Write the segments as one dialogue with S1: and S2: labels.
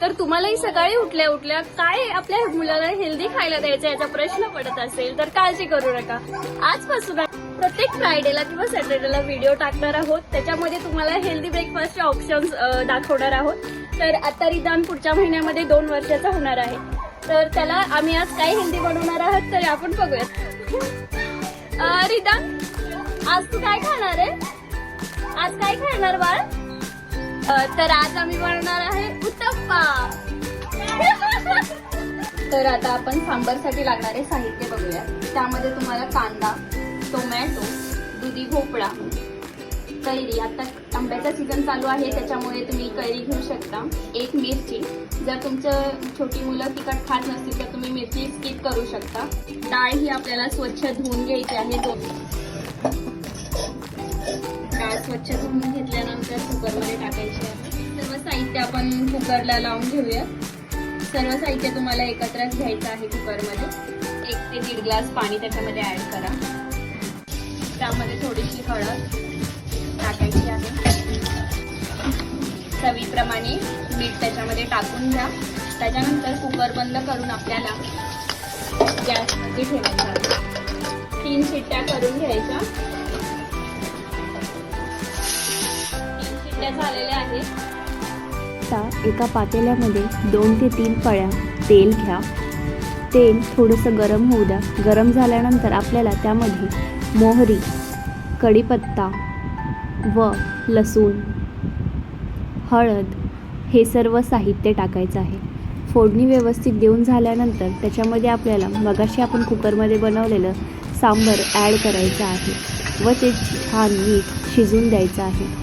S1: तर तुम्हालाही सकाळी उठल्या उठल्या काय आपल्या मुलाला हेल्दी खायला द्यायचं याचा प्रश्न पडत असेल तर काळजी करू नका. आजपासून प्रत्येक फ्रायडेला किंवा सॅटर्डेला व्हिडिओ टाकणार आहोत. त्याच्यामध्ये तुम्हाला हेल्दी ब्रेकफास्टचे ऑप्शन्स दाखवणार आहोत. तर आता रिदान पुढच्या महिन्यामध्ये 2 वर्षाचा होणार आहे. तर त्याला आम्ही आज काय हेल्दी बनवणार आहोत तर आपण बघूयात. रिदान, आज तू काय खाणार आहे? आज काय खाणार बाळ? तर आज आम्ही बनवणार आहे उत्तप्पा. तर आता आपण सांबारसाठी लागणारे साहित्य बघूया. त्यामध्ये तुम्हाला कांदा, टोमॅटो, दुधी भोपळा, कैरी. आता आंब्याचा सीझन चालू आहे त्याच्यामुळे तुम्ही कैरी घेऊ शकता. 1 मिरची. जर तुमचं छोटी मुलं तिखट खात नसतील तर तुम्ही मिरची स्किप करू शकता. डाळ ही आपल्याला स्वच्छ धुवून घ्यायची आहे. डाळ स्वच्छ धुवून घेतल्यानंतर कुकरमध्ये टाकायची आहे. सर्व साहित्य आपण कुकरला लावून घेऊया. सर्व साहित्य तुम्हाला एकत्रच घ्यायचं आहे. कुकरमध्ये 1 ते 1.5 ग्लास पाणी त्याच्यामध्ये ऍड करा. त्यामध्ये थोडीशी हळद टाकायची आहे. चवीप्रमाणे मीठ त्याच्यामध्ये टाकून घ्या. त्याच्यानंतर कुकर बंद करून आपल्याला गॅसवरती ठेवायचा आहे. 3 शिट्ट्या करून घ्यायच्या. 3 शिट्ट्या झालेल्या आहेत.
S2: आता एका पातेल्यामध्ये 2 ते 3 पळ्या तेल घ्या. तेल थोडंसं गरम होऊ द्या. गरम झाल्यानंतर आपल्याला त्यामध्ये मोहरी, कढीपत्ता व लसूण, हळद हे सर्व साहित्य टाकायचं आहे. फोडणी व्यवस्थित देऊन झाल्यानंतर त्याच्यामध्ये आपल्याला मगाशी आपण कुकरमध्ये बनवलेलं सांबार ॲड करायचं आहे व ते छान नीट शिजून द्यायचं आहे.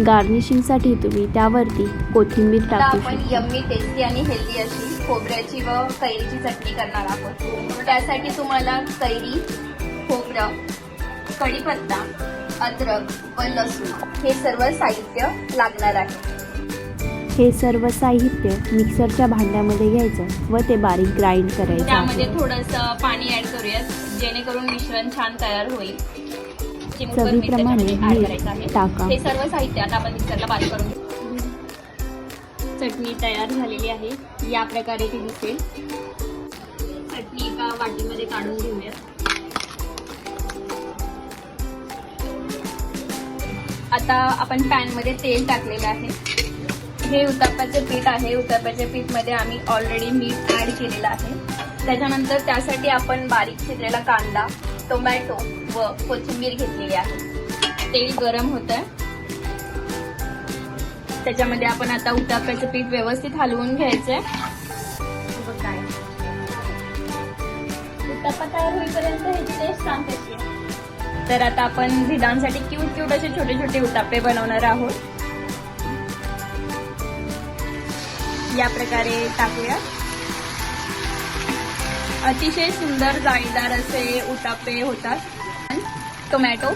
S2: गार्निशिंगसाठी तुम्ही त्यावरती कोथिंबीर टाकू शकता.
S1: आपण यम्मी, टेस्टी आणि हेल्दी अशी खोबऱ्याची व कैरीची चटणी करणार आहोत. त्यासाठी तुम्हाला कैरी, खोबरं, कढीपत्ता, अद्रक व लसूण हे सर्व साहित्य लागणार आहे.
S2: हे सर्व साहित्य मिक्सरच्या भांड्यामध्ये घ्यायचं व ते बारीक ग्राइंड करायचं.
S1: त्यामध्ये थोडंसं पाणी ऍड करूयात जेणेकरून मिश्रण छान तयार होईल.
S2: चवीप्रमाणे मीठ टाका.
S1: हे सर्व साहित्य आता आपण मिक्सरला बारीक करून घेऊ. चटणी तयार झालेली आहे. या प्रकारे ती दिसेल. चटणी एका वाटीमध्ये काढून घेऊया. आता आपण पॅन मध्ये तेल टाकलेलं आहे. हे उत्तप्पाचे पीठ आहे. उत्तप्पाच्या पीठ मध्ये आम्ही ऑलरेडी मीठ ऍड केलेलं आहे. त्याच्यानंतर त्यासाठी आपण बारीक चिरलेला कांदा, टोमॅटो व कोथिंबीर घेतलेली आहे. तेल गरम होतंय. त्याच्यामध्ये आपण आता उत्तप्पाचं पीठ व्यवस्थित हलवून घ्यायचंय. उत्तप्पा तयार होईपर्यंत ह्याची टेस्ट छान कशी आहे. तर आता आपण रिदानसाठी क्यूट असे छोटे छोटे उत्तप्पे बनवणार आहोत. या प्रकारे टाकूया. अतिशय सुंदर जाळीदार असे उत्तप्पे होतात. टोमॅटो,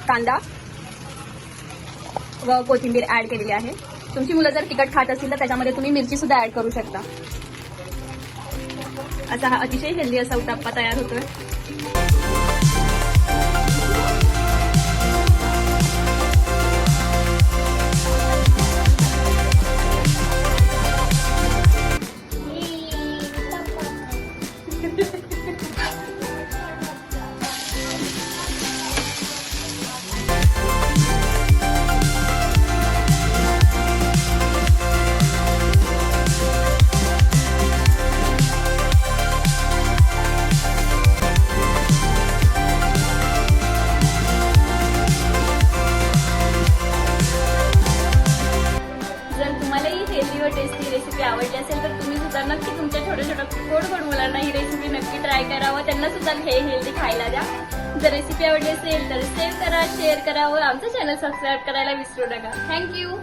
S1: कांदा व कोथिंबीर ऍड केलेली आहे. तुमची मुलं जर तिखट खात असतील तर त्याच्यामध्ये तुम्ही मिरची सुद्धा ऍड करू शकता. असा हा अतिशय हेल्दी असा उत्तप्पा तयार होतोय. टेस्टी रेसिपी आवडली असेल तर तुम्ही सुद्धा नक्की तुमच्या छोट्या गोड मुलांना ही रेसिपी नक्की ट्राय करा व त्यांना सुद्धा हे हेल्दी खायला द्या. जर रेसिपी आवडली असेल तर सेव्ह करा, शेअर करा व आमचं चॅनल सबस्क्राईब करायला विसरू नका. थँक्यू.